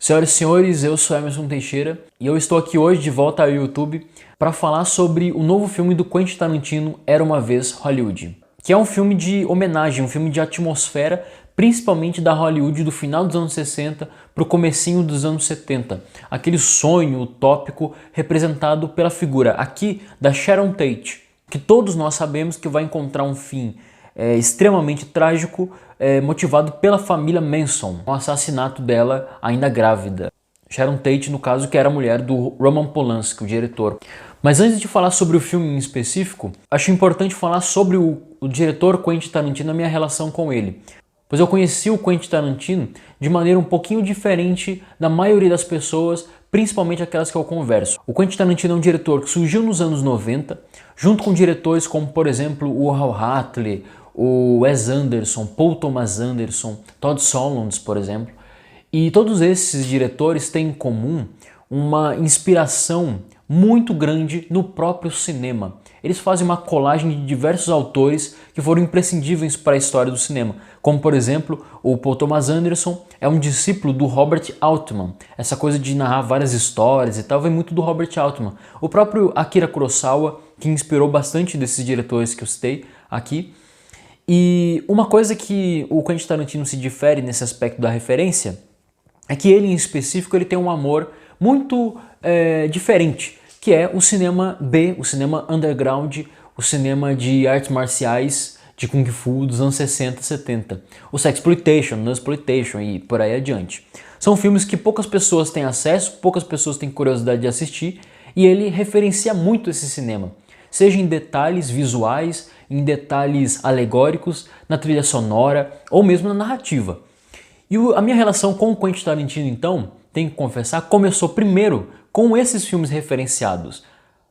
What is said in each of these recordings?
Senhoras e senhores, eu sou Emerson Teixeira e eu estou aqui hoje de volta ao YouTube para falar sobre o novo filme do Quentin Tarantino, Era Uma Vez Hollywood, que é um filme de homenagem, um filme de atmosfera, principalmente da Hollywood do final dos anos 60 para o comecinho dos anos 70, aquele sonho utópico representado pela figura aqui da Sharon Tate, que todos nós sabemos que vai encontrar um fim extremamente trágico, motivado pela família Manson, o assassinato dela ainda grávida. Sharon Tate, no caso, que era a mulher do Roman Polanski, o diretor. Mas antes de falar sobre o filme em específico, acho importante falar sobre o diretor Quentin Tarantino e a minha relação com ele. Pois eu conheci o Quentin Tarantino de maneira um pouquinho diferente da maioria das pessoas, principalmente aquelas que eu converso. O Quentin Tarantino é um diretor que surgiu nos anos 90, junto com diretores como, por exemplo, o Hal Hartley, o Wes Anderson, Paul Thomas Anderson, Todd Solondz, por exemplo. E todos esses diretores têm em comum uma inspiração muito grande no próprio cinema. Eles fazem uma colagem de diversos autores que foram imprescindíveis para a história do cinema, como por exemplo o Paul Thomas Anderson é um discípulo do Robert Altman. Essa coisa de narrar várias histórias e tal vem muito do Robert Altman. O próprio Akira Kurosawa, que inspirou bastante desses diretores que eu citei aqui. E uma coisa que o Quentin Tarantino se difere nesse aspecto da referência é que ele em específico ele tem um amor muito diferente, que é o cinema B, o cinema underground, o cinema de artes marciais, de Kung Fu dos anos 60, 70. O Sexploitation, Nunsploitation e por aí adiante. São filmes que poucas pessoas têm acesso, poucas pessoas têm curiosidade de assistir e ele referencia muito esse cinema. Seja em detalhes visuais, em detalhes alegóricos, na trilha sonora ou mesmo na narrativa. E a minha relação com o Quentin Tarantino, então, tenho que confessar, começou primeiro com esses filmes referenciados.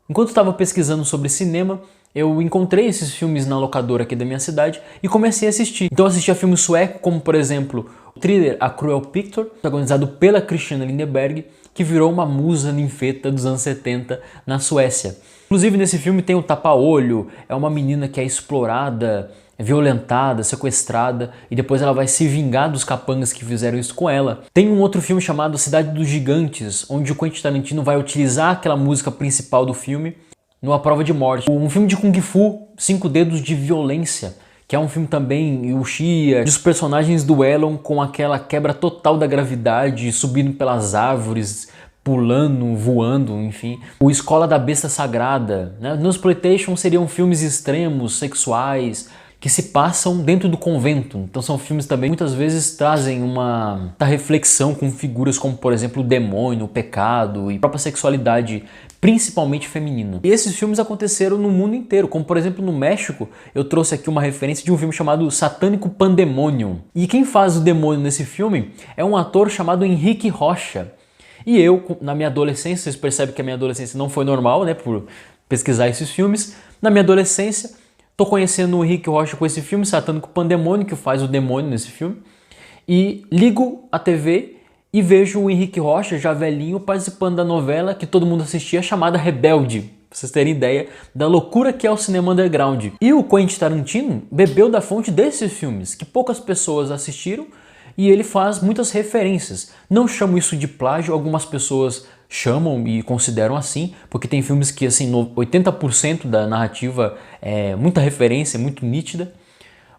Enquanto estava pesquisando sobre cinema, eu encontrei esses filmes na locadora aqui da minha cidade e comecei a assistir. Então eu assisti a filmes suecos, como por exemplo o thriller A Cruel Picture, protagonizado pela Christiane Lindeberg, que virou uma musa ninfeta dos anos 70 na Suécia. Inclusive nesse filme tem o tapa-olho, é uma menina que é explorada, violentada, sequestrada e depois ela vai se vingar dos capangas que fizeram isso com ela. Tem um outro filme chamado Cidade dos Gigantes, onde o Quentin Tarantino vai utilizar aquela música principal do filme numa prova de morte. Um filme de Kung Fu, 5 Dedos de Violência, que é um filme também, o Shia, os personagens duelam com aquela quebra total da gravidade, subindo pelas árvores, pulando, voando, enfim. O Escola da Besta Sagrada, né? Nunsploitation seriam filmes extremos, sexuais, que se passam dentro do convento. Então são filmes também muitas vezes trazem uma reflexão com figuras como, por exemplo, o demônio, o pecado e a própria sexualidade, principalmente feminina. E esses filmes aconteceram no mundo inteiro, como por exemplo no México, eu trouxe aqui uma referência de um filme chamado Satânico Pandemonium. E quem faz o demônio nesse filme é um ator chamado Henrique Rocha. E eu, na minha adolescência, vocês percebem que a minha adolescência não foi normal, né, por pesquisar esses filmes. Na minha adolescência, tô conhecendo o Henrique Rocha com esse filme, Satânico Pandemônio, que faz o demônio nesse filme. E ligo a TV e vejo o Henrique Rocha, já velhinho, participando da novela que todo mundo assistia, chamada Rebelde. Pra vocês terem ideia da loucura que é o cinema underground. E o Quentin Tarantino bebeu da fonte desses filmes, que poucas pessoas assistiram, e ele faz muitas referências. Não chamo isso de plágio, algumas pessoas chamam e consideram assim, porque tem filmes que assim 80% da narrativa é muita referência, é muito nítida.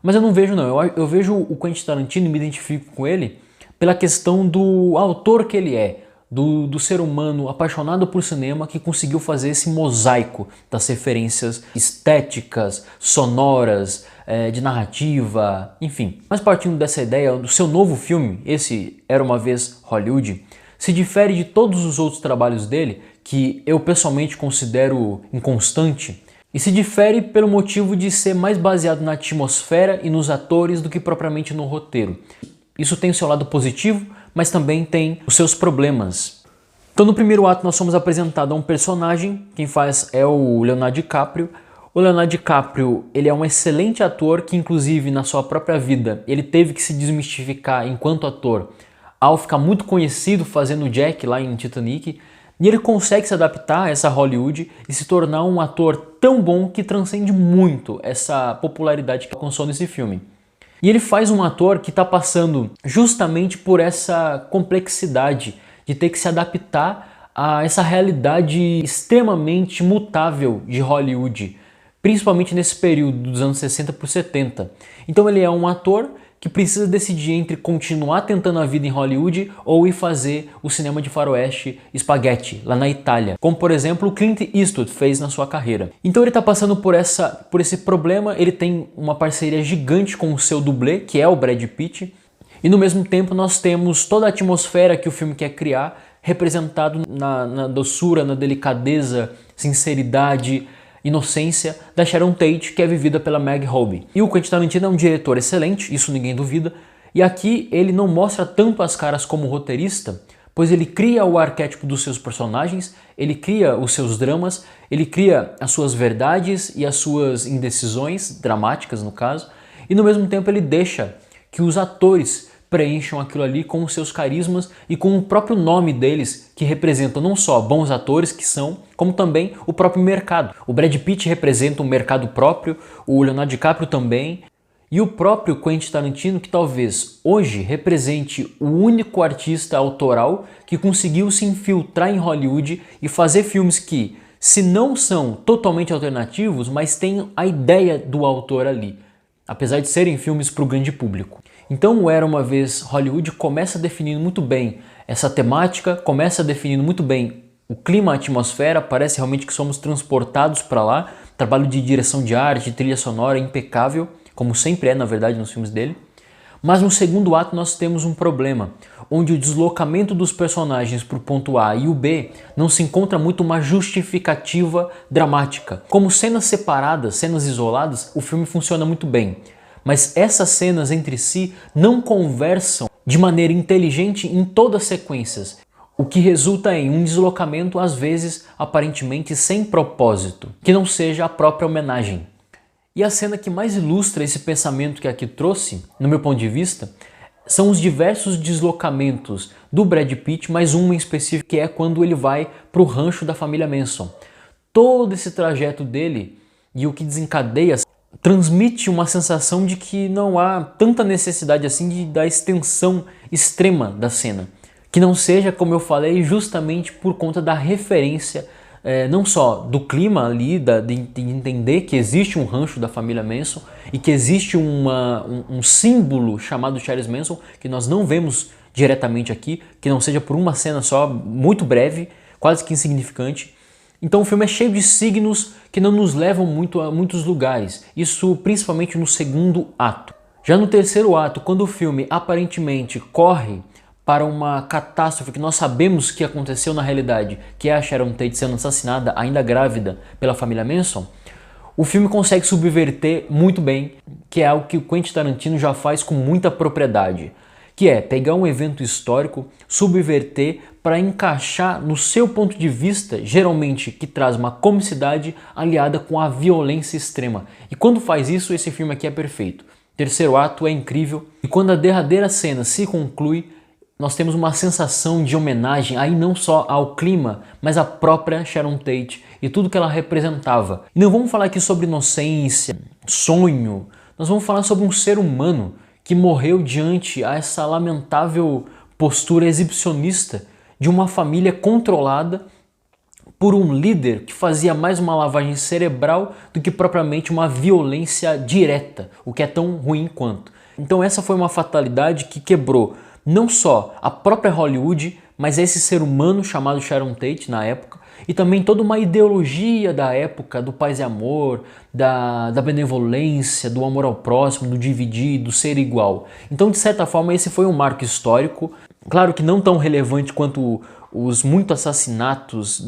Mas eu não vejo não, eu vejo o Quentin Tarantino e me identifico com ele pela questão do autor que ele é, do ser humano apaixonado por cinema que conseguiu fazer esse mosaico das referências estéticas, sonoras, de narrativa, enfim. Mas partindo dessa ideia, do seu novo filme, esse Era Uma Vez Hollywood, se difere de todos os outros trabalhos dele, que eu pessoalmente considero inconstante, e se difere pelo motivo de ser mais baseado na atmosfera e nos atores do que propriamente no roteiro. Isso tem o seu lado positivo, mas também tem os seus problemas. Então no primeiro ato nós somos apresentados a um personagem, quem faz é o Leonardo DiCaprio. O Leonardo DiCaprio, ele é um excelente ator que inclusive na sua própria vida ele teve que se desmistificar enquanto ator ao ficar muito conhecido fazendo Jack lá em Titanic, e ele consegue se adaptar a essa Hollywood e se tornar um ator tão bom que transcende muito essa popularidade que alcançou nesse filme. E ele faz um ator que está passando justamente por essa complexidade de ter que se adaptar a essa realidade extremamente mutável de Hollywood, principalmente nesse período dos anos 60 por 70. Então ele é um ator que precisa decidir entre continuar tentando a vida em Hollywood ou ir fazer o cinema de faroeste spaghetti lá na Itália, como por exemplo o Clint Eastwood fez na sua carreira. Então ele está passando por esse problema, ele tem uma parceria gigante com o seu dublê, que é o Brad Pitt, e no mesmo tempo nós temos toda a atmosfera que o filme quer criar, representado na doçura, na delicadeza, sinceridade, inocência da Sharon Tate, que é vivida pela Meg Hobbs. E o Quentin Tarantino é um diretor excelente, isso ninguém duvida, e aqui ele não mostra tanto as caras como roteirista, pois ele cria o arquétipo dos seus personagens, ele cria os seus dramas, ele cria as suas verdades e as suas indecisões, dramáticas no caso, e no mesmo tempo ele deixa que os atores preencham aquilo ali com os seus carismas e com o próprio nome deles, que representam não só bons atores que são, como também o próprio mercado. O Brad Pitt representa um mercado próprio, o Leonardo DiCaprio também, e o próprio Quentin Tarantino, que talvez hoje represente o único artista autoral que conseguiu se infiltrar em Hollywood e fazer filmes que, se não são totalmente alternativos, mas têm a ideia do autor ali, apesar de serem filmes para o grande público. Então o Era Uma Vez Hollywood começa definindo muito bem essa temática, começa definindo muito bem o clima, a atmosfera, parece realmente que somos transportados para lá, trabalho de direção de arte, trilha sonora impecável, como sempre é na verdade nos filmes dele. Mas no segundo ato nós temos um problema, onde o deslocamento dos personagens para o ponto A e o B não se encontra muito uma justificativa dramática. Como cenas separadas, cenas isoladas, o filme funciona muito bem. Mas essas cenas entre si não conversam de maneira inteligente em todas as sequências, o que resulta em um deslocamento às vezes aparentemente sem propósito, que não seja a própria homenagem. E a cena que mais ilustra esse pensamento que aqui trouxe, no meu ponto de vista, são os diversos deslocamentos do Brad Pitt, mas um em específico que é quando ele vai para o rancho da família Manson. Todo esse trajeto dele e o que desencadeia transmite uma sensação de que não há tanta necessidade assim da extensão extrema da cena. Que não seja, como eu falei, justamente por conta da referência, não só do clima ali, de entender que existe um rancho da família Manson e que existe um símbolo chamado Charles Manson, que nós não vemos diretamente aqui, que não seja por uma cena só, muito breve, quase que insignificante. Então o filme é cheio de signos que não nos levam muito a muitos lugares, isso principalmente no segundo ato. Já no terceiro ato, quando o filme aparentemente corre para uma catástrofe que nós sabemos que aconteceu na realidade, que é a Sharon Tate sendo assassinada, ainda grávida, pela família Manson, o filme consegue subverter muito bem, que é algo que o Quentin Tarantino já faz com muita propriedade, que é pegar um evento histórico, subverter para encaixar no seu ponto de vista, geralmente que traz uma comicidade aliada com a violência extrema. E quando faz isso, esse filme aqui é perfeito. O terceiro ato é incrível e quando a derradeira cena se conclui, nós temos uma sensação de homenagem aí não só ao clima, mas à própria Sharon Tate e tudo que ela representava. E não vamos falar aqui sobre inocência, sonho, nós vamos falar sobre um ser humano que morreu diante a essa lamentável postura exibicionista de uma família controlada por um líder que fazia mais uma lavagem cerebral do que propriamente uma violência direta, o que é tão ruim quanto. Então essa foi uma fatalidade que quebrou não só a própria Hollywood, mas esse ser humano chamado Sharon Tate na época, e também toda uma ideologia da época do paz e amor, da benevolência, do amor ao próximo, do dividir, do ser igual. Então, de certa forma, esse foi um marco histórico, claro que não tão relevante quanto os muitos assassinatos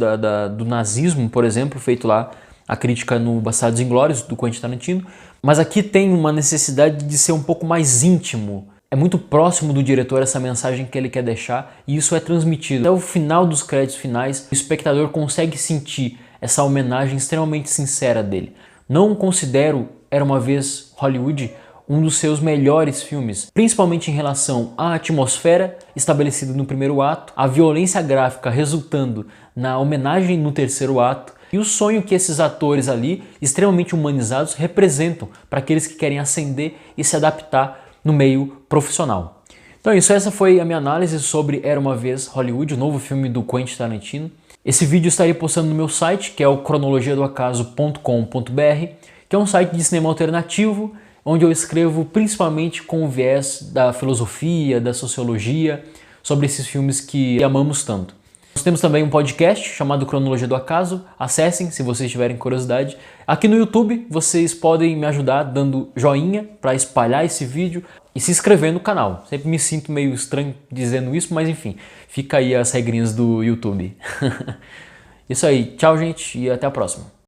do nazismo, por exemplo, feito lá, a crítica no Bastardos Inglórios, do Quentin Tarantino, mas aqui tem uma necessidade de ser um pouco mais íntimo. É muito próximo do diretor essa mensagem que ele quer deixar e isso é transmitido. Até o final dos créditos finais, o espectador consegue sentir essa homenagem extremamente sincera dele. Não considero Era Uma Vez Hollywood um dos seus melhores filmes, principalmente em relação à atmosfera estabelecida no primeiro ato, a violência gráfica resultando na homenagem no terceiro ato e o sonho que esses atores ali, extremamente humanizados, representam para aqueles que querem ascender e se adaptar no meio profissional. Então é isso, essa foi a minha análise sobre Era Uma Vez Hollywood, o novo filme do Quentin Tarantino. Esse vídeo eu estarei postando no meu site, que é o cronologiadoacaso.com.br, que é um site de cinema alternativo, onde eu escrevo principalmente com o viés da filosofia, da sociologia, sobre esses filmes que amamos tanto. Nós temos também um podcast chamado Cronologia do Acaso, acessem se vocês tiverem curiosidade. Aqui no YouTube vocês podem me ajudar dando joinha para espalhar esse vídeo e se inscrever no canal. Sempre me sinto meio estranho dizendo isso, mas enfim, fica aí as regrinhas do YouTube. Isso aí, tchau gente e até a próxima.